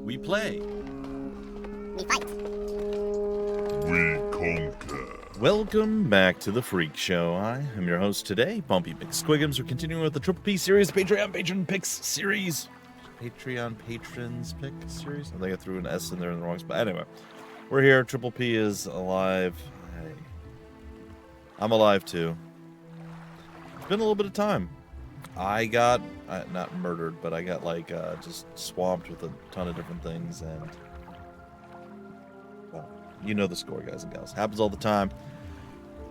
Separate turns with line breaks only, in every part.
We play.
We fight.
We conquer.
Welcome back to the Freak Show. I am your host today, Bumpy McSquiggums. We're continuing with the Triple P series, Patreon Patron Picks series. Patreon Patrons Pick series? I think I threw an S in there in the wrong spot. Anyway, we're here. Triple P is alive. I'm alive too. It's been a little bit of time. I got, not murdered, but I got like just swamped with a ton of different things, and well, you know the score, guys and gals. Happens all the time.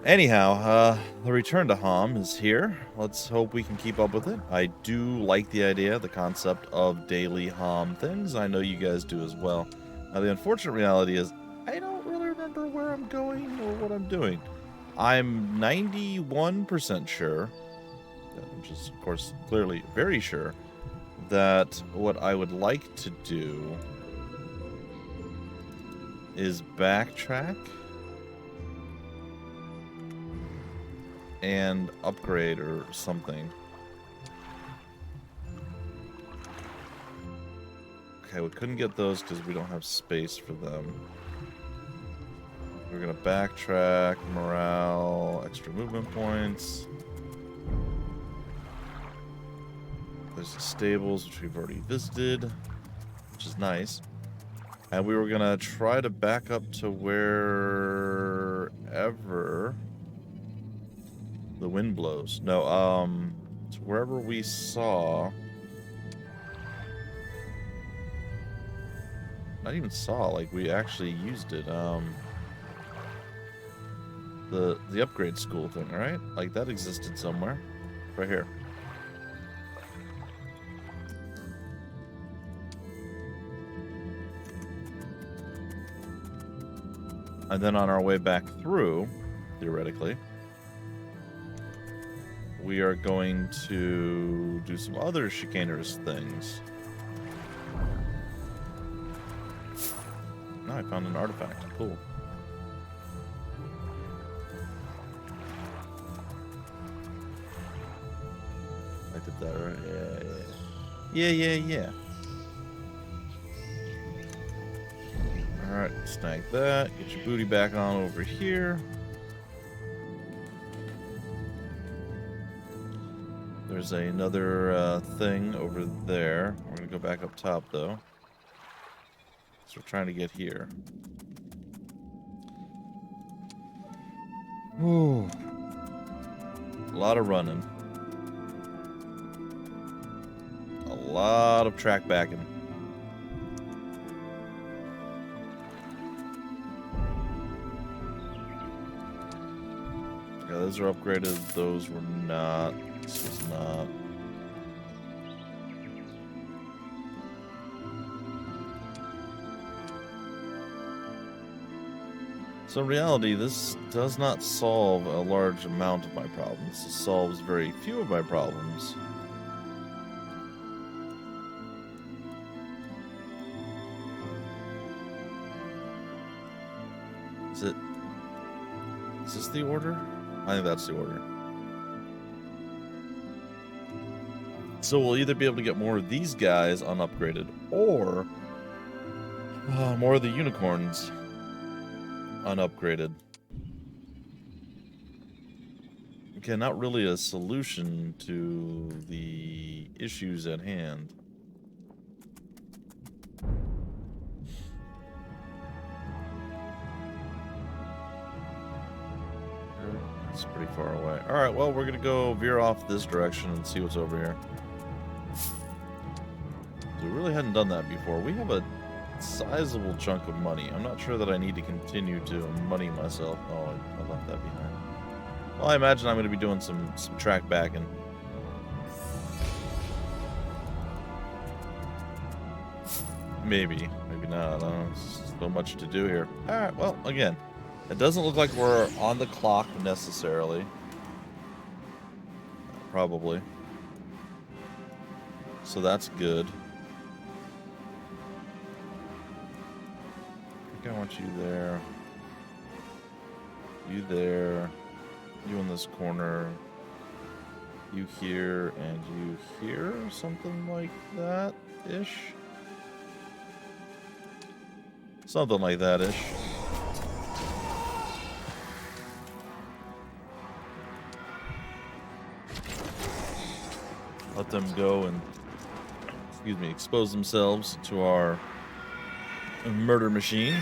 Anyhow, the return to Hom is here. Let's hope we can keep up with it. I do like the idea, the concept of daily Hom things. I know you guys do as well. Now, the unfortunate reality is I don't really remember where I'm going or what I'm doing. I'm 91% sure, which is, of course, clearly very sure, that what I would like to do is backtrack and upgrade or something. Okay, we couldn't get those because we don't have space for them. We're gonna backtrack, morale, extra movement points. There's the stables, which we've already visited, which is nice. And we were gonna try to back up to wherever the wind blows. No, to wherever we saw. Not even saw, like we actually used it. The upgrade school thing, right? Like that existed somewhere. Right here. And then on our way back through, theoretically, we are going to do some other chicanerous things. Oh, I found an artifact. Cool. I did that right. Yeah. Alright, snag that. Get your booty back on over here. There's another thing over there. We're going to go back up top, though. So we're trying to get here. Ooh. A lot of running. A lot of track backing. Okay, those are upgraded. Those were not. This was not. So in reality, this does not solve a large amount of my problems. It solves very few of my problems. Is this the order? I think that's the order. So we'll either be able to get more of these guys unupgraded, or more of the unicorns unupgraded. Okay, not really a solution to the issues at hand. It's pretty far away. Alright, well, we're gonna go veer off this direction and see what's over here. We really hadn't done that before. We have a sizable chunk of money. I'm not sure that I need to continue to money myself. Oh, I left that behind. Well, I imagine I'm going to be doing some track backing. Maybe not. I don't know. There's so much to do here. Alright, well, again, it doesn't look like we're on the clock necessarily. Probably. So that's good. I want you there. You there. You in this corner. You here and you here. Something like that-ish. Something like that-ish. Let them go and, excuse me, expose themselves to our murder machine.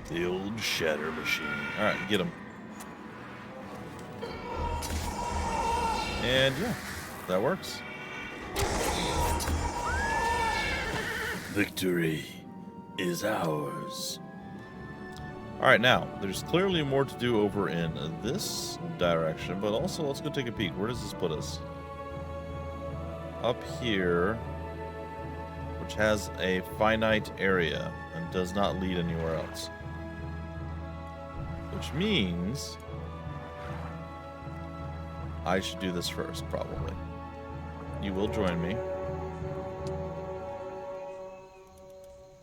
The old shatter machine. Alright, get him. And yeah, that works. Victory is ours. Alright, now, there's clearly more to do over in this direction, but also let's go take a peek. Where does this put us? Up here, which has a finite area and does not lead anywhere else. Which means I should do this first, probably. You will join me.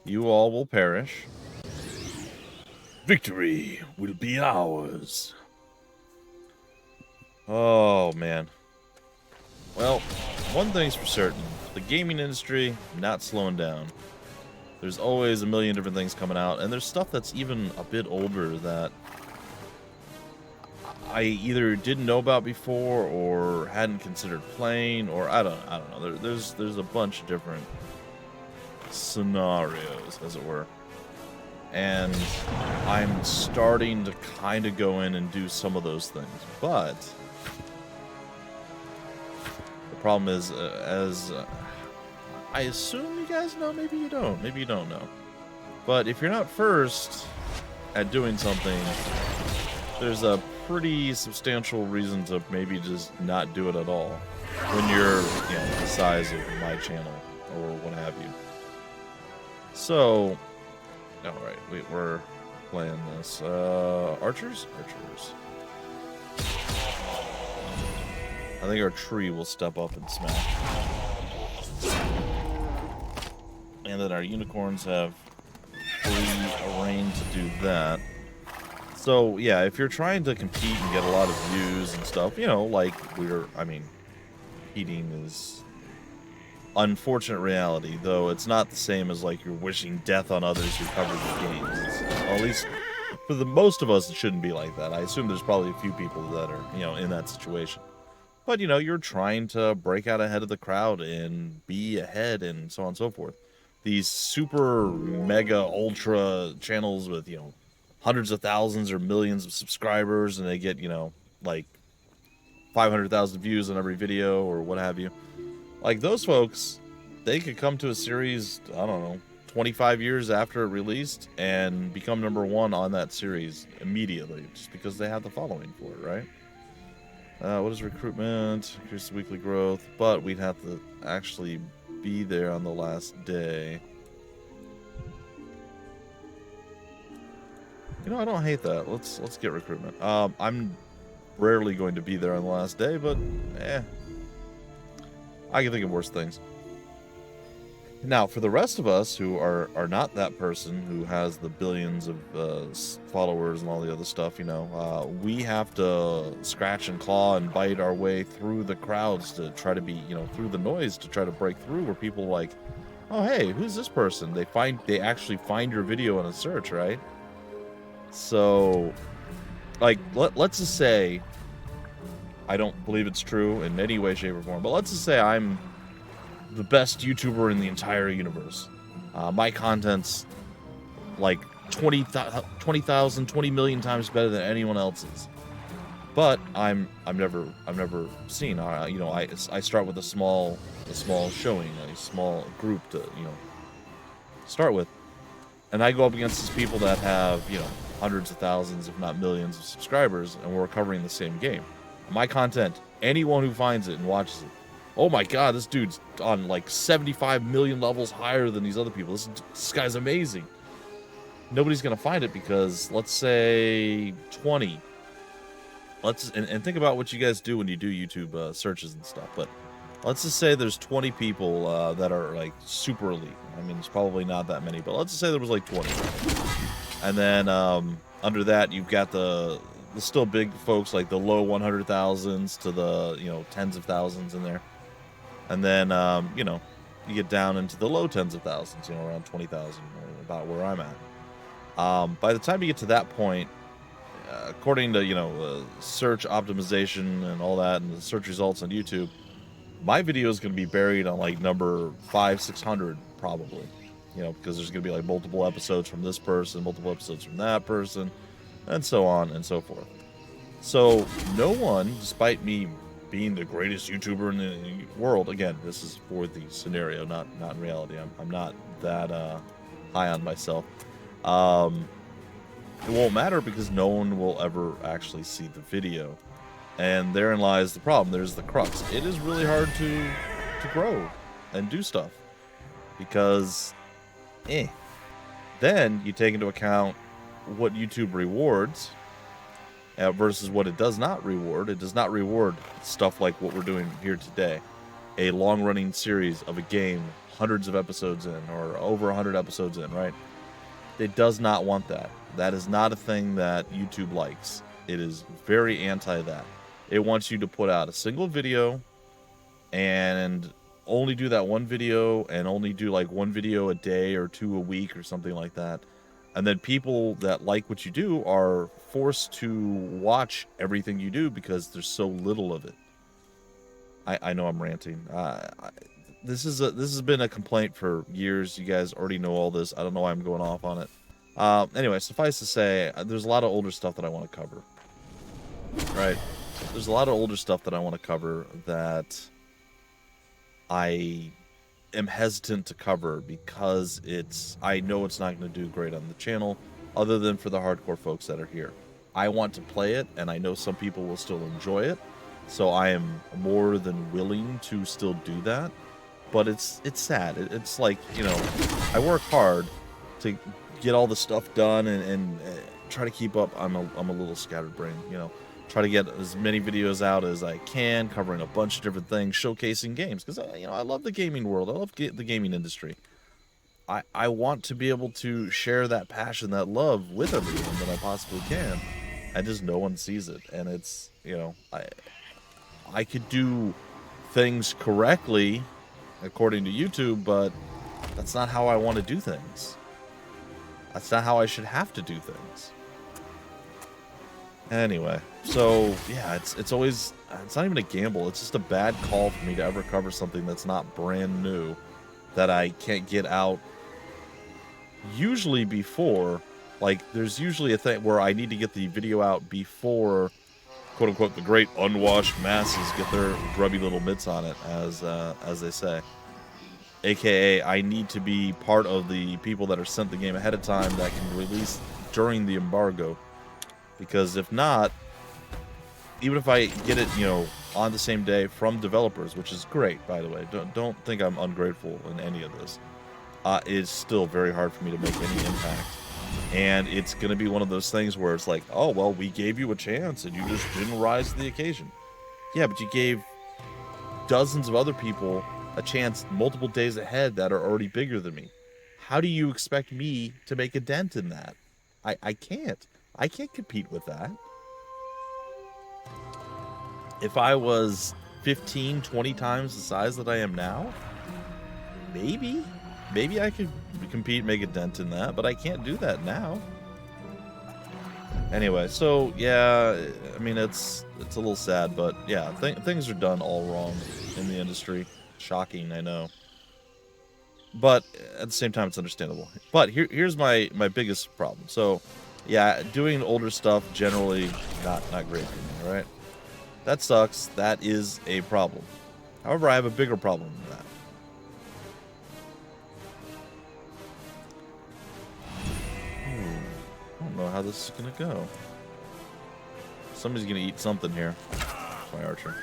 You all will perish. Victory will be ours. Oh, man. Well, one thing's for certain. The gaming industry, not slowing down. There's always a million different things coming out, and there's stuff that's even a bit older that I either didn't know about before or hadn't considered playing, or I don't know. There's a bunch of different scenarios, as it were. And I'm starting to kind of go in and do some of those things. But the problem is, I assume you guys know, maybe you don't. Maybe you don't know. But if you're not first at doing something, there's a pretty substantial reason to maybe just not do it at all when you're, you know, the size of my channel or what have you. So, alright, we're playing this. Archers? Archers. I think our tree will step up and smash. And then our unicorns have free reign to do that. So, yeah, if you're trying to compete and get a lot of views and stuff, you know, like competing is unfortunate reality, though it's not the same as, like, you're wishing death on others who cover the games. At least, for the most of us, it shouldn't be like that. I assume there's probably a few people that are, you know, in that situation. But, you know, you're trying to break out ahead of the crowd and be ahead and so on and so forth. These super, mega, ultra channels with, you know, hundreds of thousands or millions of subscribers, and they get, you know, like 500,000 views on every video or what have you. Like, those folks, they could come to a series, I don't know, 25 years after it released and become #1 on that series immediately, just because they have the following for it, right? What is recruitment? Increase weekly growth, but we'd have to actually be there on the last day. You know, I don't hate that. Let's get recruitment. I'm rarely going to be there on the last day, but I can think of worse things. Now, for the rest of us who are not that person who has the billions of followers and all the other stuff, you know, we have to scratch and claw and bite our way through the crowds to try to be, you know, through the noise to try to break through, where people are like, oh, hey, who's this person? They actually find your video in a search, right? So, like, let's just say, I don't believe it's true in any way, shape, or form, but let's just say I'm the best YouTuber in the entire universe. My content's like 20,000, 20 million times better than anyone else's. But I'm never seen. You know, I start with a small showing, a small group to, you know, start with, and I go up against these people that have, you know, hundreds of thousands, if not millions, of subscribers, and we're covering the same game. My content, anyone who finds it and watches it, oh my god, this dude's on like 75 million levels higher than these other people. This guy's amazing. Nobody's gonna find it because, let's say, 20. And think about what you guys do when you do YouTube searches and stuff. But let's just say there's 20 people that are like super elite. I mean, it's probably not that many, but let's just say there was like 20. And then under that, you've got the still big folks, like the low 100,000s to the, you know, tens of thousands in there. And then, you know, you get down into the low tens of thousands, you know, around 20,000, or about where I'm at. By the time you get to that point, according to, you know, search optimization and all that, and the search results on YouTube, my video is going to be buried on like number 500-600 probably, you know, because there's going to be like multiple episodes from this person, multiple episodes from that person, and so on and so forth. So no one, despite me being the greatest YouTuber in the world, again, this is for the scenario, not in reality. I'm not that high on myself. It won't matter because no one will ever actually see the video. And therein lies the problem. There's the crux. It is really hard to grow and do stuff because, Then you take into account what YouTube rewards versus what it does not reward. It does not reward stuff like what we're doing here today. A long-running series of a game, hundreds of episodes in, or over 100 episodes in, right? It does not want that. That is not a thing that YouTube likes. It is very anti that. It wants you to put out a single video and only do that one video and only do like one video a day or two a week or something like that. And then people that like what you do are forced to watch everything you do because there's so little of it. I know I'm ranting. This has been a complaint for years. You guys already know all this. I don't know why I'm going off on it. Anyway, suffice to say, there's a lot of older stuff that I want to cover. Right? There's a lot of older stuff that I want to cover that I am hesitant to cover because I know it's not going to do great on the channel, other than for the hardcore folks that are here. I want to play it, and I know some people will still enjoy it, so I am more than willing to still do that. But it's sad. It's like, you know, I work hard to get all the stuff done and try to keep up. I'm a little scatterbrained, you know. Try to get as many videos out as I can, covering a bunch of different things, showcasing games, because you know, I love the gaming world. I love the gaming industry. I want to be able to share that passion, that love with everyone that I possibly can, and just no one sees it. And it's, you know, I could do things correctly according to YouTube, but that's not how I want to do things. That's not how I should have to do things. Anyway, so yeah, it's always, it's not even a gamble. It's just a bad call for me to ever cover something that's not brand new, that I can't get out usually before. Like, there's usually a thing where I need to get the video out before, quote unquote, the great unwashed masses get their grubby little mitts on it, as they say. AKA, I need to be part of the people that are sent the game ahead of time that can release during the embargo. Because if not, even if I get it, you know, on the same day from developers, which is great, by the way, don't think I'm ungrateful in any of this, it's still very hard for me to make any impact. And it's going to be one of those things where it's like, oh, well, we gave you a chance and you just didn't rise to the occasion. Yeah, but you gave dozens of other people a chance multiple days ahead that are already bigger than me. How do you expect me to make a dent in that? I can't. I can't compete with that. If I was 15, 20 times the size that I am now, maybe I could compete, make a dent in that, but I can't do that now. Anyway, so yeah, I mean, it's a little sad, but yeah, things are done all wrong in the industry. Shocking, I know. But at the same time, it's understandable. But here's my biggest problem. So yeah, doing older stuff generally not great for me, right? That sucks. That is a problem. However, I have a bigger problem than that. I don't know how this is gonna go. Somebody's gonna eat something here. My archer.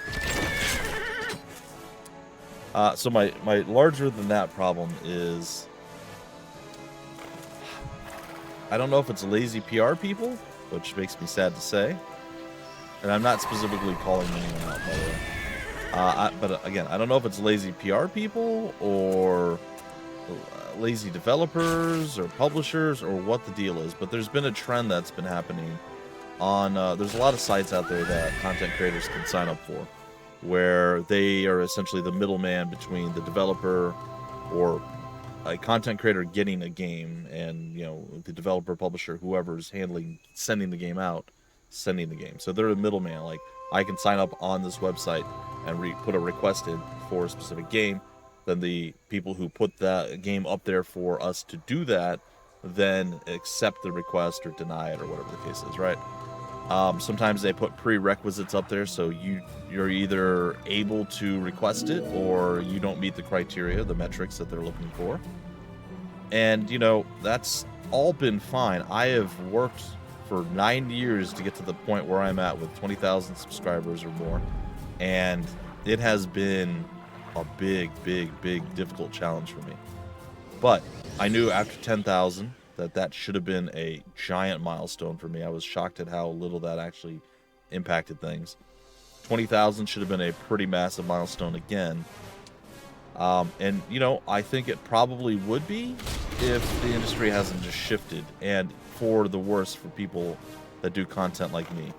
So my larger than that problem is, I don't know if it's lazy PR people, which makes me sad to say. And I'm not specifically calling anyone out, by the way. But again, I don't know if it's lazy PR people or lazy developers or publishers or what the deal is. But there's been a trend that's been happening on, there's a lot of sites out there that content creators can sign up for, where they are essentially the middleman between the developer or a content creator getting a game, and the developer, publisher, whoever's handling sending the game out, sending the game. So they're a middleman. Like, I can sign up on this website and put a request in for a specific game. Then the people who put that game up there for us to do that then accept the request or deny it, or whatever the case is, right? Sometimes they put prerequisites up there, so you're either able to request it or you don't meet the criteria, the metrics that they're looking for. And, that's all been fine. I have worked for 9 years to get to the point where I'm at with 20,000 subscribers or more. And it has been a big, difficult challenge for me. But I knew after 10,000 that should have been a giant milestone for me. I was shocked at how little that actually impacted things. 20,000 should have been a pretty massive milestone again. And, I think it probably would be if the industry hasn't just shifted, and for the worse for people that do content like me.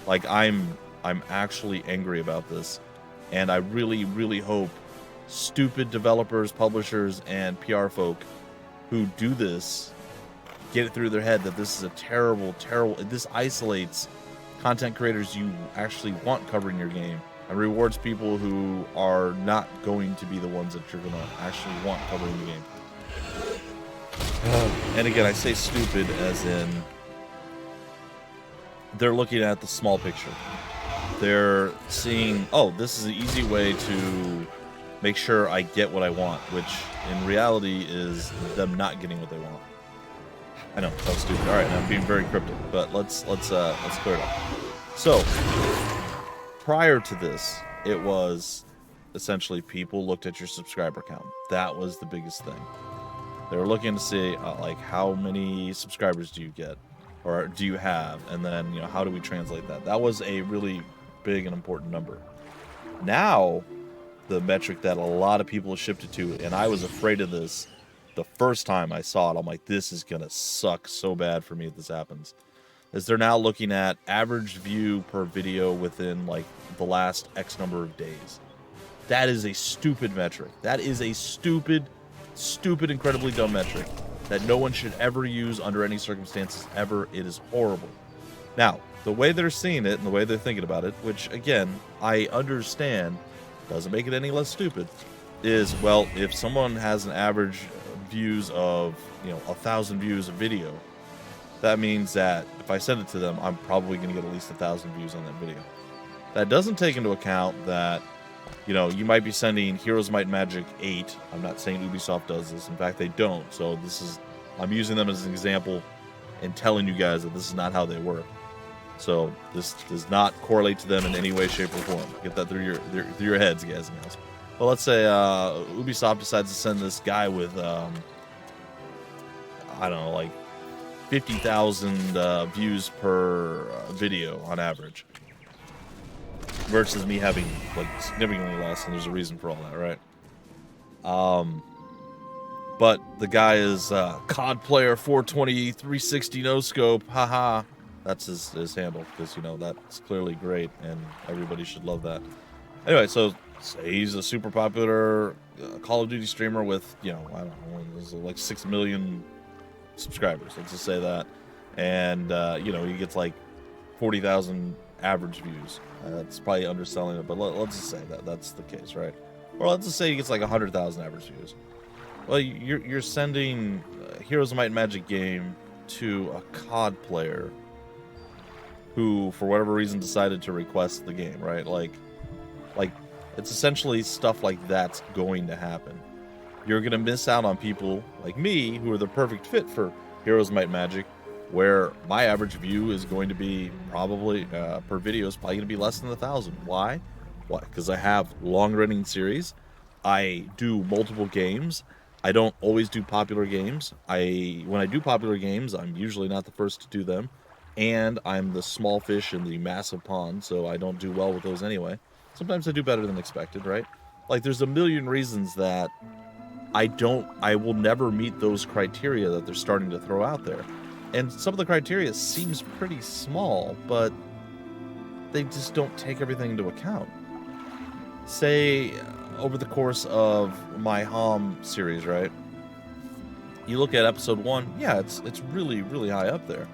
Like, I'm actually angry about this, and I really hope stupid developers, publishers, and PR folk who do this get it through their head that this is a terrible, this isolates content creators you actually want covering your game and rewards people who are not going to be the ones that you're going to actually want covering the game. And again, I say stupid as in they're looking at the small picture. They're seeing, oh, this is an easy way to make sure I get what I want, which in reality is them not getting what they want. I know, that was stupid. All right, I'm being very cryptic, but let's clear it up. So, prior to this, it was essentially people looked at your subscriber count. That was the biggest thing. They were looking to see like how many subscribers do you get, or do you have, and then how do we translate that? That was a really big and important number. Now, the metric that a lot of people have shifted to, and I was afraid of this the first time I saw it. I'm like, this is gonna suck so bad for me if this happens. Is they're now looking at average view per video within like the last X number of days. That is a stupid metric. That is a stupid, incredibly dumb metric that no one should ever use under any circumstances ever. It is horrible. Now, the way they're seeing it and the way they're thinking about it, which again, I understand, doesn't make it any less stupid, is, well, if someone has an average views of 1,000 views of video, that means that if I send it to them, I'm probably going to get at least 1,000 views on that video. That doesn't take into account that you might be sending Heroes Might and Magic 8. I'm not saying Ubisoft does this. In fact, they don't. So I'm using them as an example and telling you guys that this is not how they work. So this does not correlate to them in any way, shape, or form. Get that through your heads, guys and gals. Well, let's say Ubisoft decides to send this guy with, I don't know, like 50,000 views per video on average, versus me having like significantly less, and there's a reason for all that, right? But the guy is COD player 420 360 no scope, haha. That's his handle, because that's clearly great and everybody should love that. Anyway, so say he's a super popular Call of Duty streamer with I don't know, there's like 6 million subscribers, let's just say that, and he gets like 40,000 average views. That's probably underselling it, but let's just say that's the case, right? Or let's just say he gets like 100,000 average views. Well, you're sending Heroes of Might and Magic game to a COD player who, for whatever reason, decided to request the game, right? Like it's essentially stuff like that's going to happen. You're going to miss out on people like me who are the perfect fit for Heroes of Might and Magic, where my average view is going to be probably, per video, is probably going to be less than 1,000. Why? Because I have long-running series. I do multiple games. I don't always do popular games. When I do popular games, I'm usually not the first to do them. And I'm the small fish in the massive pond, so I don't do well with those anyway. Sometimes I do better than expected, right? Like, there's a million reasons that I will never meet those criteria that they're starting to throw out there. And some of the criteria seems pretty small, but they just don't take everything into account. Say over the course of my Hom series, right? You look at episode 1, yeah, it's really, really high up there.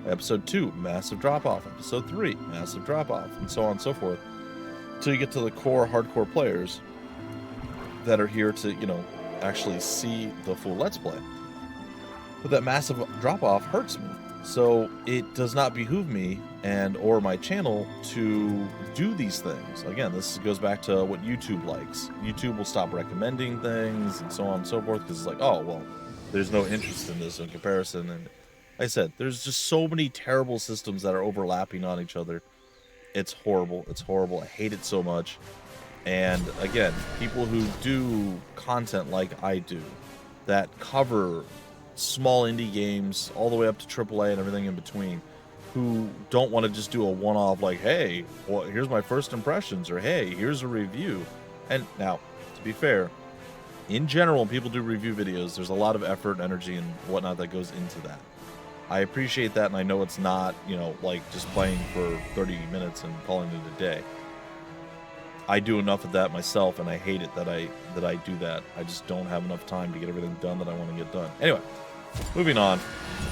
Episode 2, massive drop-off. Episode 3, massive drop-off, and so on and so forth. Till you get to the core hardcore players that are here to, you know, actually see the full Let's Play. But that massive drop-off hurts me. So it does not behoove me and or my channel to do these things. Again, this goes back to what YouTube likes. YouTube will stop recommending things and so on and so forth because it's like, oh, well, there's no interest in this in comparison. And like I said, there's just so many terrible systems that are overlapping on each other. It's horrible. It's horrible. I hate it so much. And again, people who do content like I do, that cover small indie games all the way up to AAA and everything in between, who don't want to just do a one-off like, hey, well, here's my first impressions, or hey, here's a review. And now, to be fair, in general, when people do review videos, there's a lot of effort, energy, and whatnot that goes into that. I appreciate that, and I know it's not, you know, like just playing for 30 minutes and calling it a day. I do enough of that myself, and I hate it that I do that. I just don't have enough time to get everything done that I want to get done. Anyway, moving on.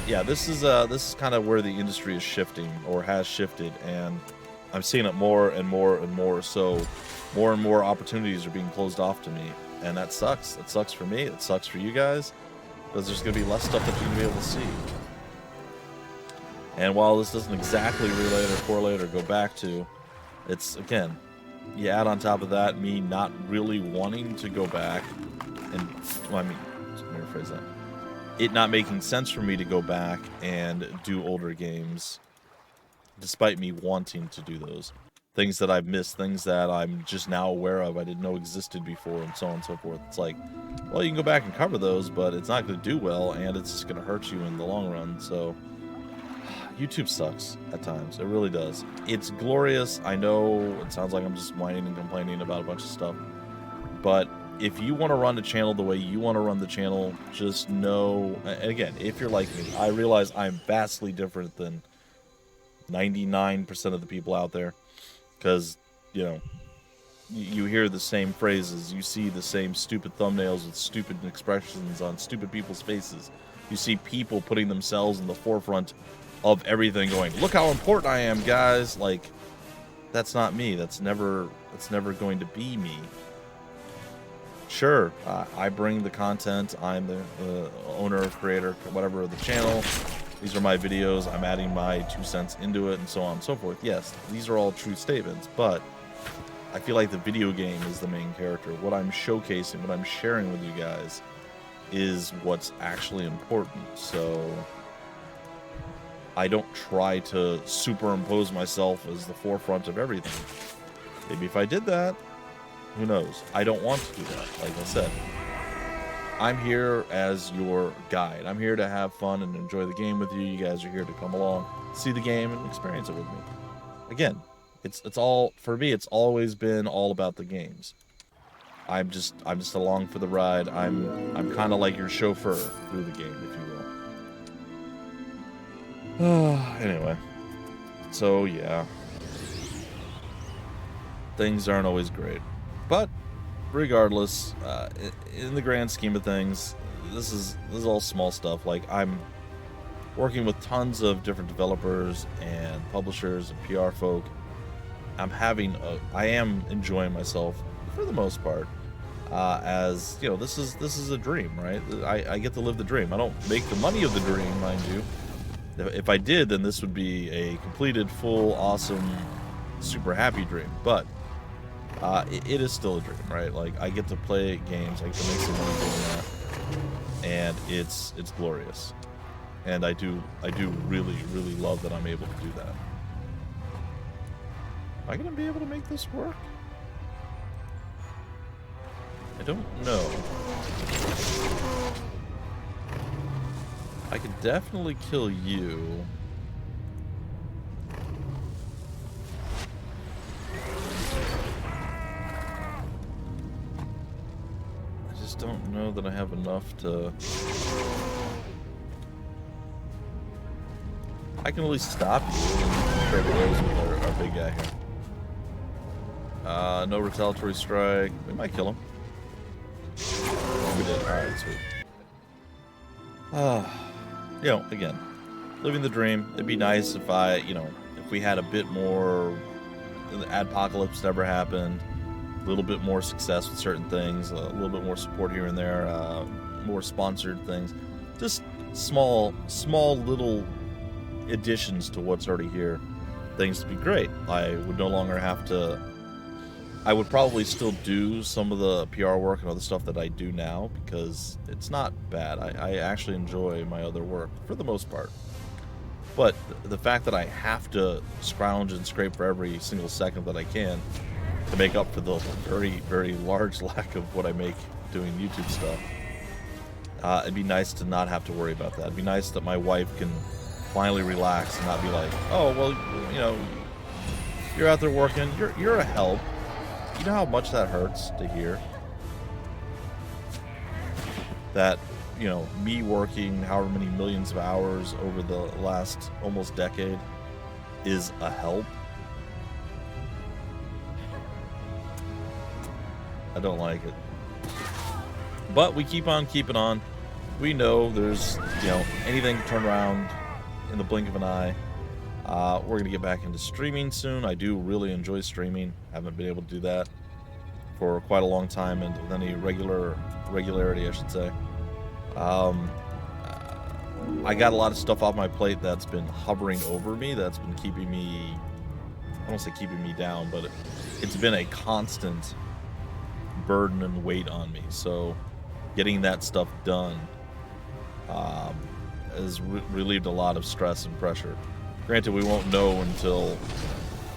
Yeah, this is kind of where the industry is shifting, or has shifted, and I'm seeing it more and more and more. So more and more opportunities are being closed off to me, and that sucks. It sucks for me. It sucks for you guys, because there's going to be less stuff that you're going to be able to see. And while this doesn't exactly relate or correlate or go back to, it's, again, you add on top of that me not really wanting to go back, and, well, I mean, let me rephrase that. It not making sense for me to go back and do older games, despite me wanting to do those. Things that I've missed, things that I'm just now aware of, I didn't know existed before, and so on and so forth. It's like, well, you can go back and cover those, but it's not going to do well, and it's just going to hurt you in the long run, so YouTube sucks at times. It really does. It's glorious. I know it sounds like I'm just whining and complaining about a bunch of stuff, but if you want to run the channel the way you want to run the channel, just know, and again, if you're like me, I realize I'm vastly different than 99% of the people out there, because, you know, you hear the same phrases, you see the same stupid thumbnails with stupid expressions on stupid people's faces. You see people putting themselves in the forefront of everything, going, look how important I am, guys. Like, that's not me. That's never going to be me. Sure, I bring the content. I'm the owner, creator, whatever of the channel. These are my videos. I'm adding my 2 cents into it, and so on and so forth. Yes, these are all true statements, but I feel like the video game is the main character. What I'm showcasing, what I'm sharing with you guys, is what's actually important. So I don't try to superimpose myself as the forefront of everything. Maybe if I did that, who knows? I don't want to do that, like I said. I'm here as your guide. I'm here to have fun and enjoy the game with you. You guys are here to come along, see the game, and experience it with me. Again, it's all, for me, it's always been all about the games. I'm just along for the ride. I'm kind of like your chauffeur through the game, if you will. Anyway, so yeah, things aren't always great, but regardless, in the grand scheme of things, this is all small stuff. Like, I'm working with tons of different developers and publishers and PR folk. I am enjoying myself for the most part. As you know, this is a dream, right? I get to live the dream. I don't make the money of the dream, mind you. If I did, then this would be a completed, full, awesome, super happy dream. But it is still a dream, right? Like, I get to play games, I get to make some money doing that, and it's glorious. And I do really, really love that I'm able to do that. Am I gonna be able to make this work? I don't know. I could definitely kill you. I just don't know that I have enough to... I can at least stop you and trade blows with our big guy here. No retaliatory strike. We might kill him. We did. Alright, sweet. You know, again, living the dream. It'd be nice if if we had a bit more, the apocalypse never happened, a little bit more success with certain things, a little bit more support here and there, more sponsored things. Just small little additions to what's already here. Things to be great. I would no longer have to. I would probably still do some of the PR work and other stuff that I do now because it's not bad. I actually enjoy my other work for the most part. But the fact that I have to scrounge and scrape for every single second that I can to make up for the very, very large lack of what I make doing YouTube stuff, it'd be nice to not have to worry about that. It'd be nice that my wife can finally relax and not be like, oh, well, you know, you're out there working, you're a help. You know how much that hurts to hear? That, you know, me working however many millions of hours over the last almost decade is a help. I don't like it. But we keep on keeping on. We know there's, you know, anything can turn around in the blink of an eye. We're going to get back into streaming soon. I do really enjoy streaming. Haven't been able to do that for quite a long time and with any regularity, I should say. I got a lot of stuff off my plate that's been hovering over me, that's been keeping me, I don't say keeping me down, but it's been a constant burden and weight on me. So getting that stuff done has relieved a lot of stress and pressure. Granted, we won't know until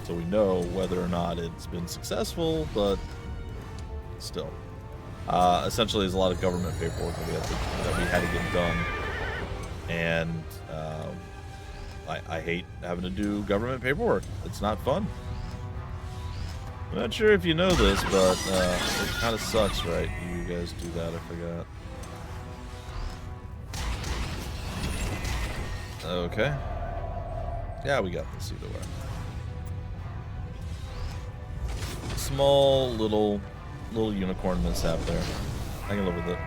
we know whether or not it's been successful, but still. Essentially, there's a lot of government paperwork that we had to get done, and I hate having to do government paperwork. It's not fun. I'm not sure if you know this, but it kind of sucks, right? You guys do that, I forgot. Okay. Yeah, we got this either way. Small little unicorn mishap there. I can live with it.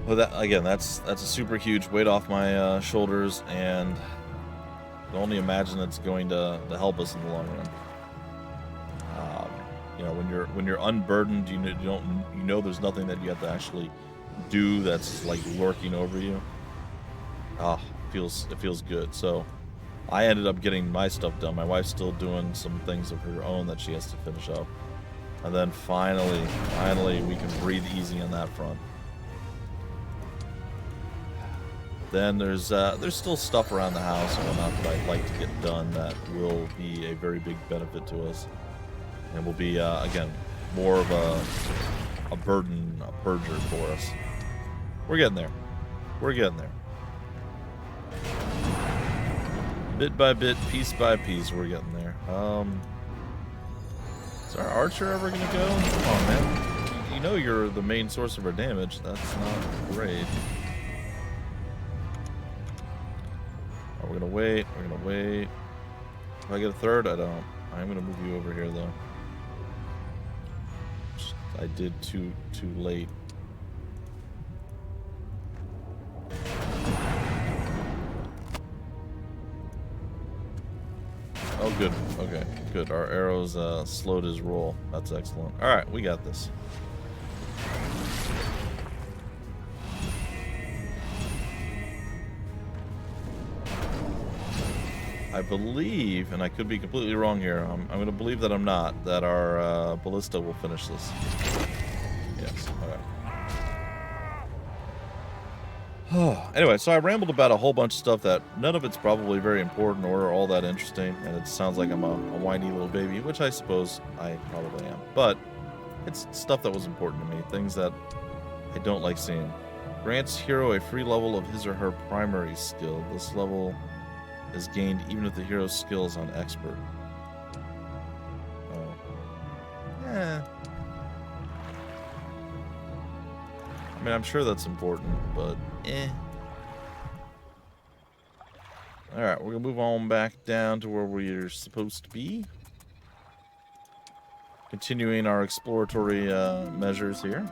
Well, that's a super huge weight off my shoulders, and I can only imagine it's going to help us in the long run. You know, when you're unburdened, you know there's nothing that you have to actually do that's like lurking over you. It feels good. So I ended up getting my stuff done. My wife's still doing some things of her own that she has to finish up, and then finally we can breathe easy on that front. Then there's still stuff around the house and whatnot that I'd like to get done that will be a very big benefit to us, and will be again more of a burden, a purger for us. We're getting there. We're getting there. Bit by bit, piece by piece, we're getting there. Is our archer ever gonna go? Come on, man. You know you're the main source of our damage. That's not great. We're gonna wait. We're gonna wait. Do I get a third? I don't. I'm gonna move you over here though. I did too late. Oh, good. Okay, good. Our arrows slowed his roll. That's excellent. All right, we got this. I believe, and I could be completely wrong here, I'm going to believe that I'm not, that our ballista will finish this. Yes, alright. Anyway, so I rambled about a whole bunch of stuff that none of it's probably very important or all that interesting, and it sounds like I'm a whiny little baby, which I suppose I probably am. But it's stuff that was important to me, things that I don't like seeing. Grants hero a free level of his or her primary skill. This level is gained even if the hero's skill is on expert. Oh. Yeah. I mean, I'm sure that's important, but eh. Alright, we're gonna move on back down to where we're supposed to be. Continuing our exploratory measures here.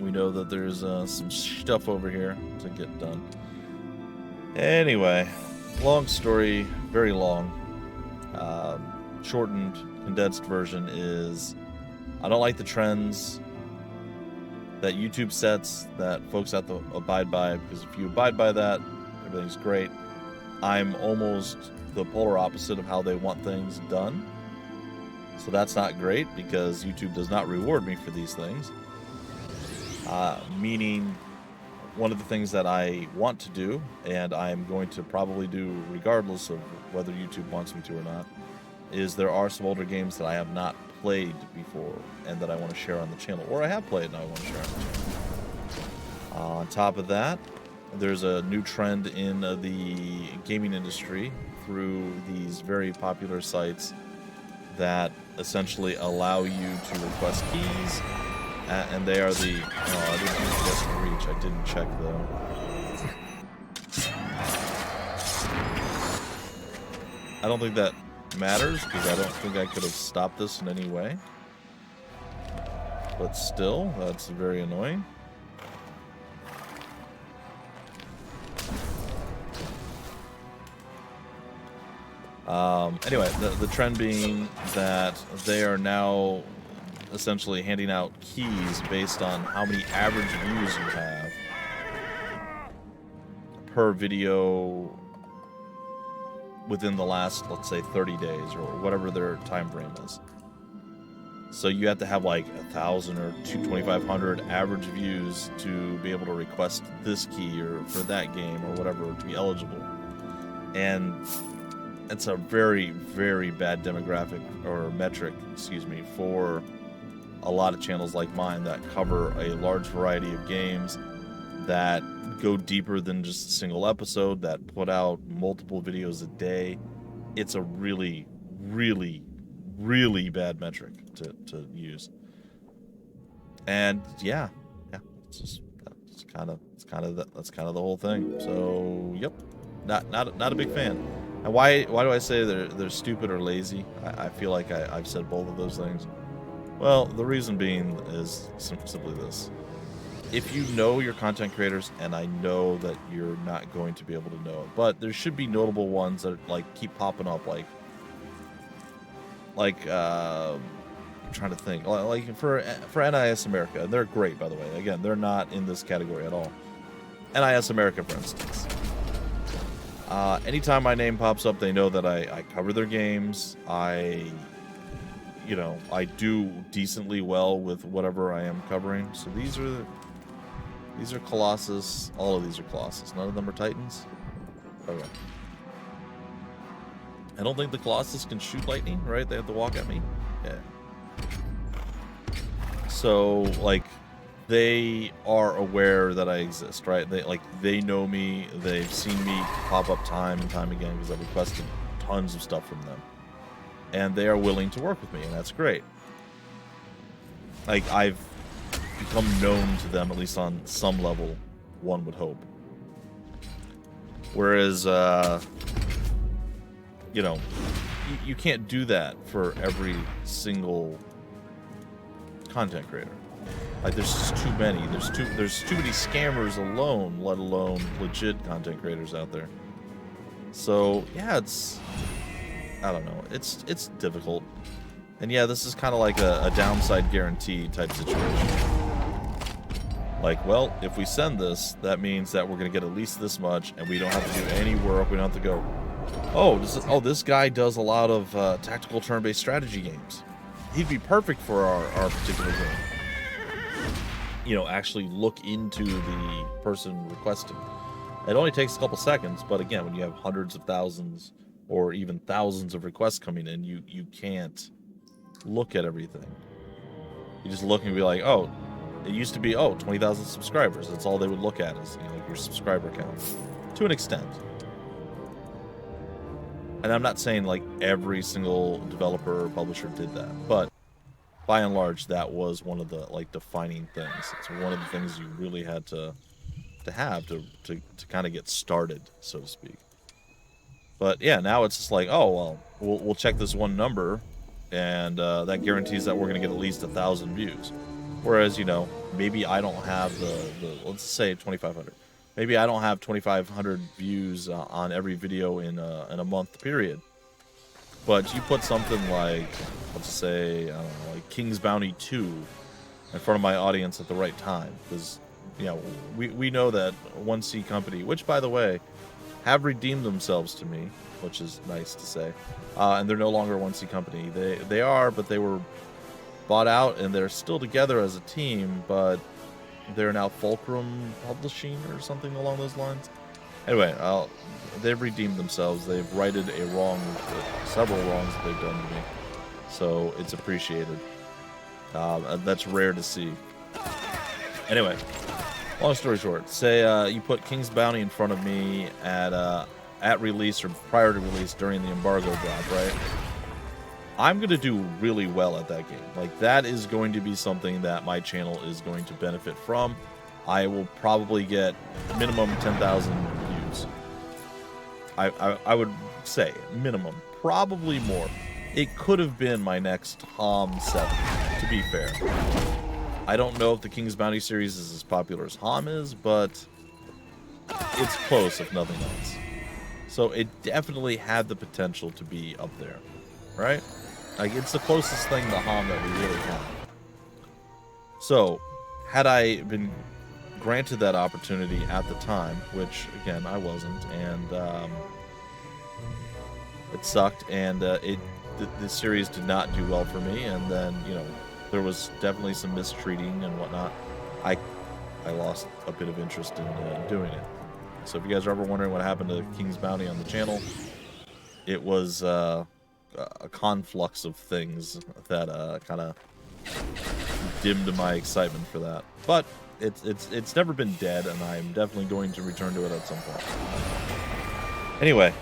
We know that there's some stuff over here to get done. Anyway, long story, very long. Shortened, condensed version is I don't like the trends that YouTube sets that folks have to abide by, because if you abide by that, everything's great. I'm almost the polar opposite of how they want things done. So that's not great, because YouTube does not reward me for these things. Meaning, one of the things that I want to do, and I'm going to probably do regardless of whether YouTube wants me to or not, is there are some older games that I have not played before and that I want to share on the channel, or I have played and I want to share on the channel. On top of that, there's a new trend in the gaming industry through these very popular sites that essentially allow you to request keys, and they are the... Oh, I didn't use this to reach. I didn't check though. I don't think that matters, because I don't think I could have stopped this in any way. But still, that's very annoying. Anyway, the trend being that they are now essentially handing out keys based on how many average views you have per video within the last, let's say, 30 days or whatever their time frame is. So you have to have like 1,000 or 2,500 average views to be able to request this key or for that game or whatever to be eligible. And it's a very, very bad demographic or metric, excuse me, for a lot of channels like mine that cover a large variety of games that go deeper than just a single episode, that put out multiple videos a day. It's a really, really, really bad metric to use. And yeah, that's kind of the whole thing. So yep, not a big fan. And why do I say they're stupid or lazy? I feel like I've said both of those things. Well, the reason being is simply this. If you know your content creators, and I know that you're not going to be able to know it, but there should be notable ones that like keep popping up, like I'm trying to think, like for NIS America, they're great, by the way. Again, they're not in this category at all. NIS America, for instance. Anytime my name pops up, they know that I cover their games. I do decently well with whatever I am covering. So these are Colossus. All of these are Colossus. None of them are Titans. Okay. I don't think the Colossus can shoot lightning, right? They have to walk at me. Yeah. So, like, they are aware that I exist, right? They know me. They've seen me pop up time and time again because I've requested tons of stuff from them. And they are willing to work with me, and that's great. Like, I've become known to them, at least on some level, one would hope. Whereas, you can't do that for every single content creator. Like, there's just too many. There's too many scammers alone, let alone legit content creators out there. So, yeah, I don't know. It's difficult. And yeah, this is kind of like a downside guarantee type situation. Like, well, if we send this, that means that we're going to get at least this much, and we don't have to do any work. We don't have to go, this guy does a lot of tactical turn-based strategy games. He'd be perfect for our particular game. Actually look into the person requesting. It only takes a couple seconds, but again, when you have hundreds of thousands or even thousands of requests coming in, you can't look at everything. You just look and be like, oh, it used to be, 20,000 subscribers. That's all they would look at is like your subscriber count, to an extent. And I'm not saying like every single developer or publisher did that, but by and large, that was one of the like defining things. It's one of the things you really had to have to kind of get started, so to speak. But yeah, now it's just like, oh well, we'll check this one number, and that guarantees that we're gonna get at least 1,000 views. Whereas, you know, maybe I don't have the let's say 2,500. Maybe I don't have 2,500 views on every video in a month period. But you put something like, let's say, I don't know, like King's Bounty 2 in front of my audience at the right time, because you know we know that 1C Company, which by the way have redeemed themselves to me, which is nice to say, and they're no longer 1C Company. They are, but they were bought out, and they're still together as a team, but they're now Fulcrum Publishing or something along those lines. Anyway, they've redeemed themselves. They've righted a wrong, several wrongs that they've done to me, so it's appreciated. That's rare to see. Anyway, long story short, say you put King's Bounty in front of me at release or prior to release during the embargo drop, right? I'm going to do really well at that game. Like, that is going to be something that my channel is going to benefit from. I will probably get minimum 10,000 views. I would say minimum, probably more. It could have been my next HOM 7, to be fair. I don't know if the King's Bounty series is as popular as HOM is, but it's close, if nothing else. So it definitely had the potential to be up there, right? Like, it's the closest thing to HOM that we really have. So, had I been granted that opportunity at the time, which, again, I wasn't, and it sucked, and the series did not do well for me, and then, you know, there was definitely some mistreating and whatnot. I lost a bit of interest in doing it. So if you guys are ever wondering what happened to King's Bounty on the channel, it was a conflux of things that kind of dimmed my excitement for that. But it's never been dead, and I'm definitely going to return to it at some point. Anyway,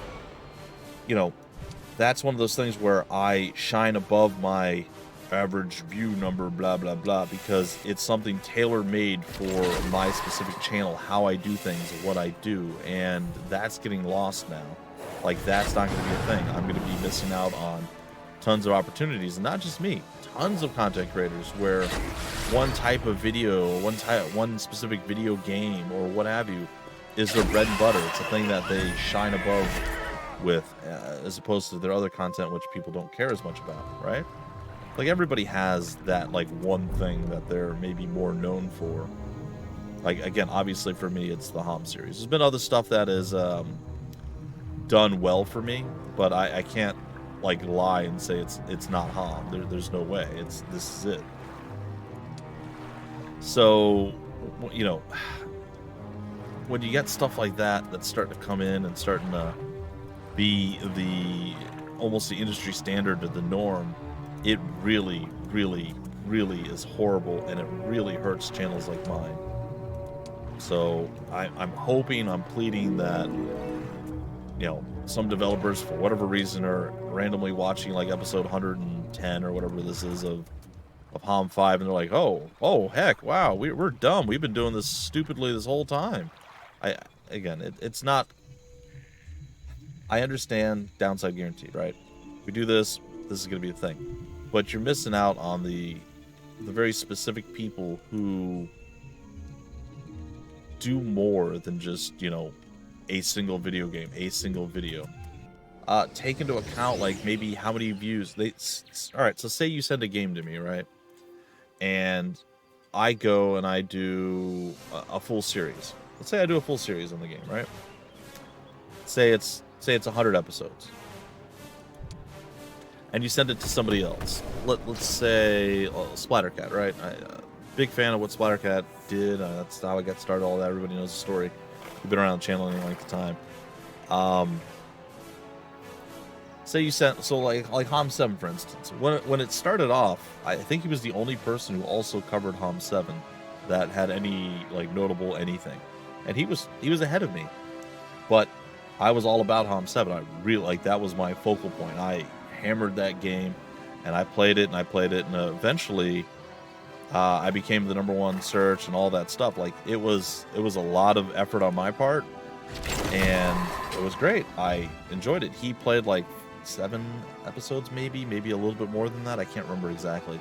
you know, that's one of those things where I shine above my average view number, blah blah blah, because it's something tailor-made for my specific channel, how I do things, what I do, and that's getting lost now. Like, that's not going to be a thing. I'm going to be missing out on tons of opportunities, and not just me, tons of content creators where one type of video, one specific video game or what have you is their bread and butter. It's a thing that they shine above with, as opposed to their other content which people don't care as much about, right? Like, everybody has that, like, one thing that they're maybe more known for. Like, again, obviously for me, it's the HOM series. There's been other stuff that is done well for me, but I can't, like, lie and say it's not HOM. There's no way. This is it. So, you know, when you get stuff like that that's starting to come in and starting to be almost the industry standard or the norm, it really, really, really is horrible, and it really hurts channels like mine. So I'm hoping, I'm pleading that, you know, some developers, for whatever reason, are randomly watching like episode 110 or whatever this is of HOM 5, and they're like, oh heck, wow, we're dumb. We've been doing this stupidly this whole time. It's not. I understand downside guaranteed, right? We do this is going to be a thing. But you're missing out on the very specific people who do more than just, you know, a single video game, a single video. Take into account, like, maybe how many views all right, so say you send a game to me, right? And I go and I do a full series. Let's say I do a full series on the game, right? Say it's 100 episodes. And you send it to somebody else. Let's say Splattercat, right? Big fan of what Splattercat did. That's how I got started. All that, everybody knows the story. We've been around the channel any length of time. Say you sent, so like HOM 7, for instance. When it started off, I think he was the only person who also covered HOM 7 that had any, like, notable anything, and he was ahead of me. But I was all about HOM 7. I really, like, that was my focal point. I hammered that game, and I played it, and eventually I became the #1 search and all that stuff. Like it was a lot of effort on my part, and it was great. I enjoyed it. He played like 7 episodes, maybe a little bit more than that. I can't remember exactly.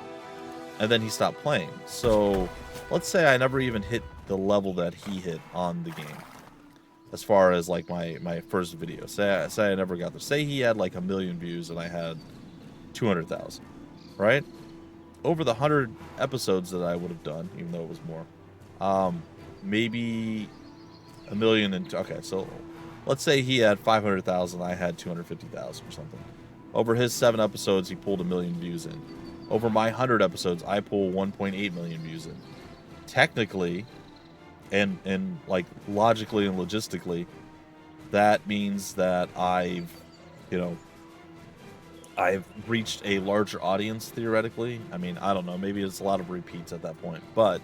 And then he stopped playing. So let's say I never even hit the level that he hit on the game. As far as like my first video, say I never got there. Say he had like 1 million views and I had 200,000, right? Over the 100 episodes that I would have done, even though it was more, maybe 1 million and okay, so let's say he had 500,000, I had 250,000 or something. Over his 7 episodes, he pulled 1 million views in. Over my 100 episodes, I pull 1.8 million views in. Technically, and like logically and logistically, that means that I've reached a larger audience theoretically. I mean, I don't know, maybe it's a lot of repeats at that point, but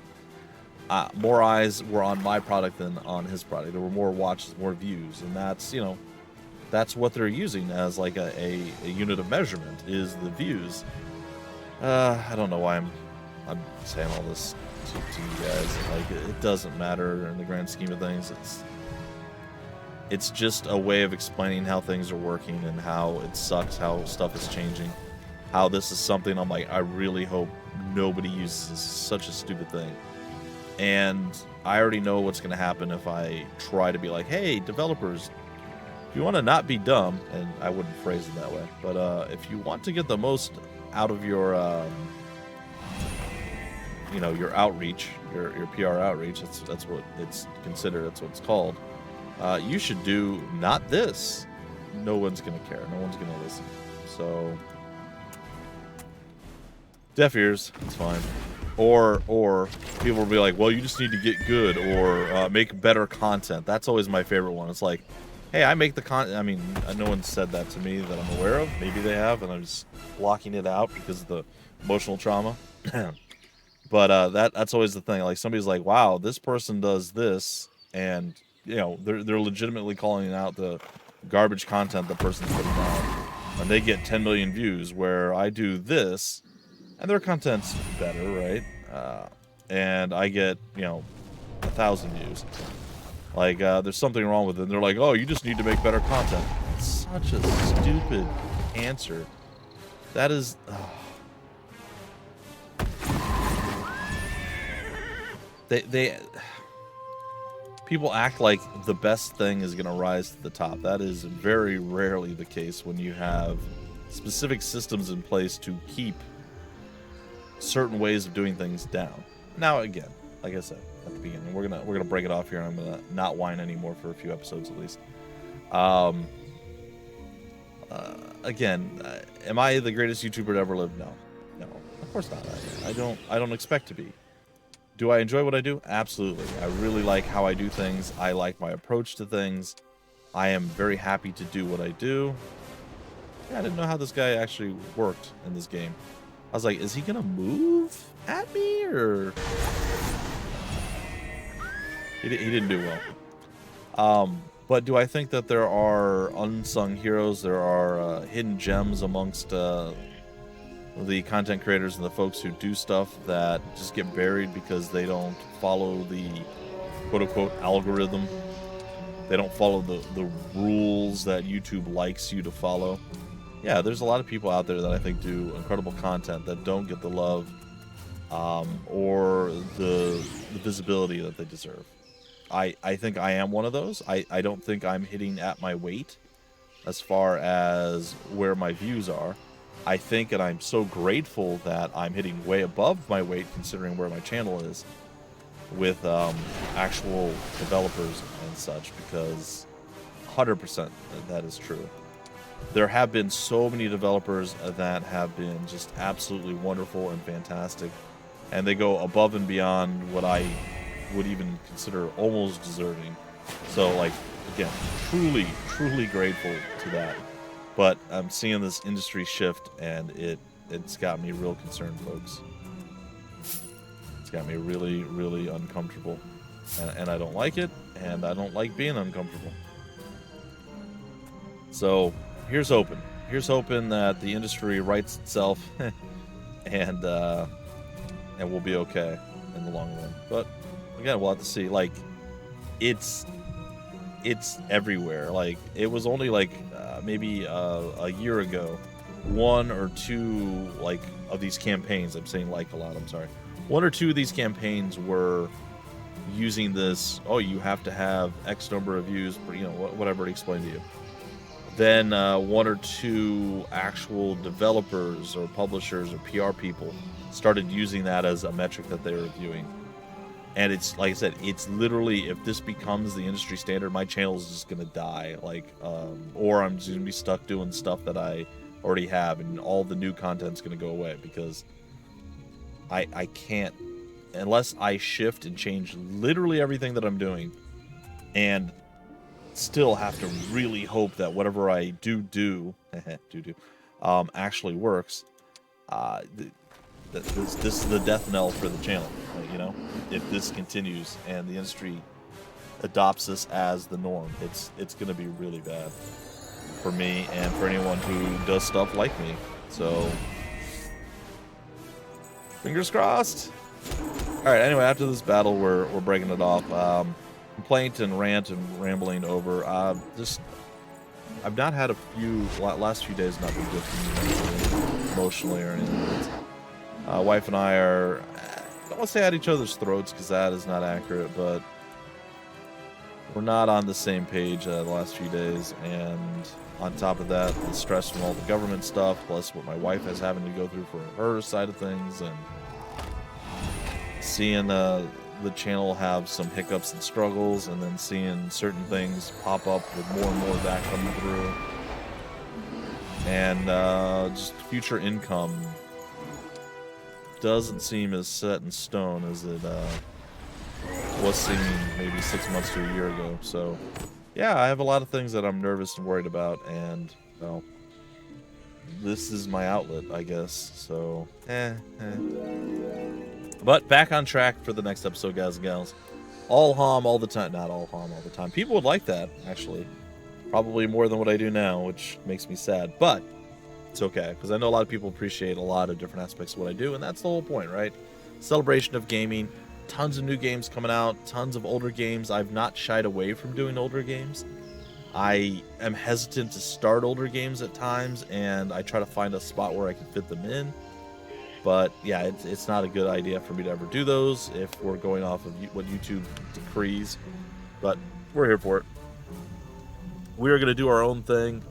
more eyes were on my product than on his product. There were more watches, more views, and that's what they're using as like a unit of measurement is the views. I don't know why I'm saying all this to you guys. Like, it doesn't matter in the grand scheme of things. It's just a way of explaining how things are working and how it sucks, how stuff is changing, how this is something I'm like, I really hope nobody uses this. Such a stupid thing. And I already know what's going to happen if I try to be like, hey, developers, if you want to not be dumb, and I wouldn't phrase it that way, but if you want to get the most out of your your outreach, your PR outreach, that's what it's considered, that's what it's called, you should do not this. No one's gonna care, no one's gonna listen. So deaf ears, it's fine. Or people will be like, well, you just need to get good or make better content. That's always my favorite one. It's like, hey, I make the content. I mean, no one said that to me that I'm aware of. Maybe they have, and I'm just blocking it out because of the emotional trauma. But that's always the thing. Like, somebody's like, wow, this person does this, and they're legitimately calling out the garbage content the person's putting out, and they get 10 million views. Where I do this, and their content's better, right? And I get 1,000 views. Like, there's something wrong with it. And they're like, oh, you just need to make better content. It's such a stupid answer. That is... People act like the best thing is going to rise to the top. That is very rarely the case when you have specific systems in place to keep certain ways of doing things down. Now, again, like I said at the beginning, we're gonna break it off here. I'm gonna not whine anymore for a few episodes at least. Again, am I the greatest YouTuber to ever live? No, of course not. I don't expect to be. Do I enjoy what I do? Absolutely. I really like how I do things. I like my approach to things. I am very happy to do what I do. Yeah, I didn't know how this guy actually worked in this game. I was like, is he gonna move at me, or he didn't do well. But do I think that there are unsung heroes, there are hidden gems amongst the content creators and the folks who do stuff that just get buried because they don't follow the quote-unquote algorithm? They don't follow the rules that YouTube likes you to follow. Yeah, there's a lot of people out there that I think do incredible content that don't get the love or the visibility that they deserve. I think I am one of those. I don't think I'm hitting at my weight as far as where my views are. I think, and I'm so grateful that I'm hitting way above my weight considering where my channel is with actual developers and such, because 100% that is true. There have been so many developers that have been just absolutely wonderful and fantastic, and they go above and beyond what I would even consider almost deserving. So, like, again, truly grateful to that. But I'm seeing this industry shift, and it's got me real concerned, folks. It's got me really uncomfortable, and I don't like it, and I don't like being uncomfortable. So here's hoping. Here's hoping that the industry rights itself and and we'll be okay in the long run. But again, we'll have to see. Like, it's everywhere. Like, it was only like maybe a year ago, one or two like of these campaigns. I'm saying like a lot. I'm sorry. One or two of these campaigns were using this. Oh, you have to have X number of views, you know, whatever it explained to you. Then one or two actual developers or publishers or PR people started using that as a metric that they were viewing. And it's, like I said, it's literally, if this becomes the industry standard, my channel is just going to die. Like, or I'm just going to be stuck doing stuff that I already have, and all the new content's going to go away, because I can't, unless I shift and change literally everything that I'm doing, and still have to really hope that whatever I do actually works. This is the death knell for the channel, you know. If this continues and the industry adopts this as the norm, it's going to be really bad for me and for anyone who does stuff like me. So, fingers crossed. All right. Anyway, after this battle, we're breaking it off. Complaint and rant and rambling over. I've not had last few days not been good for me emotionally or anything. Wife and I are, I don't want to say at each other's throats, because that is not accurate, but we're not on the same page the last few days. And on top of that, the stress from all the government stuff, plus what my wife is having to go through for her side of things, and seeing the channel have some hiccups and struggles, and then seeing certain things pop up with more and more of that coming through, and just future income doesn't seem as set in stone as it was seeming maybe 6 months to a year ago. So yeah, I have a lot of things that I'm nervous and worried about, and well, this is my outlet, I guess. So But back on track for the next episode, guys and gals. All Hom all the time. Not all Hom all the time. People would like that, actually. Probably more than what I do now, which makes me sad. But it's okay, because I know a lot of people appreciate a lot of different aspects of what I do, and that's the whole point, right? Celebration of gaming. Tons of new games coming out. Tons of older games. I've not shied away from doing older games. I am hesitant to start older games at times, and I try to find a spot where I can fit them in. But yeah, it's not a good idea for me to ever do those if we're going off of what YouTube decrees. But we're here for it. We are going to do our own thing,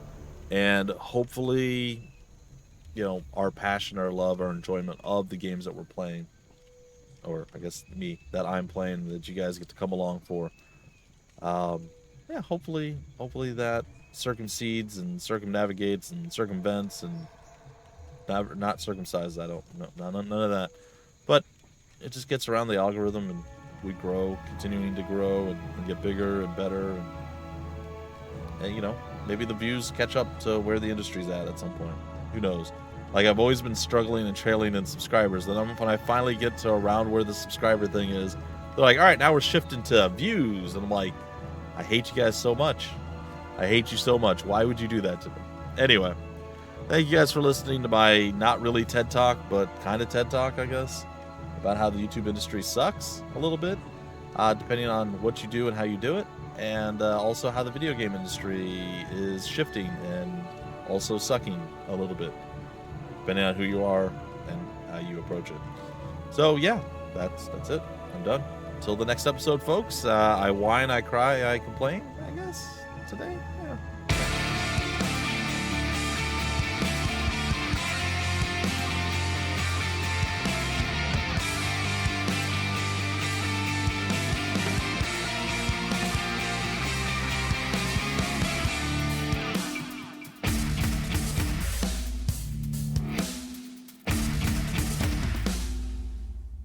and hopefully, you know, our passion, our love, our enjoyment of the games that we're playing, or I guess me, that I'm playing, that you guys get to come along for. Yeah, hopefully that circumcedes and circumnavigates and circumvents and not circumcised. I don't know, none of that. But it just gets around the algorithm, and we grow, continuing to grow and get bigger and better, and you know, maybe the views catch up to where the industry's at some point. Who knows? Like, I've always been struggling and trailing in subscribers. Then when I finally get to around where the subscriber thing is, they're like, all right, now we're shifting to views. And I'm like, I hate you guys so much. I hate you so much. Why would you do that to me? Anyway, thank you guys for listening to my not really TED Talk, but kind of TED Talk, I guess, about how the YouTube industry sucks a little bit, depending on what you do and how you do it, and also how the video game industry is shifting and also sucking a little bit, depending on who you are and how you approach it. So yeah, that's it. I'm done. Until the next episode, folks. I whine, I cry, I complain, I guess, today.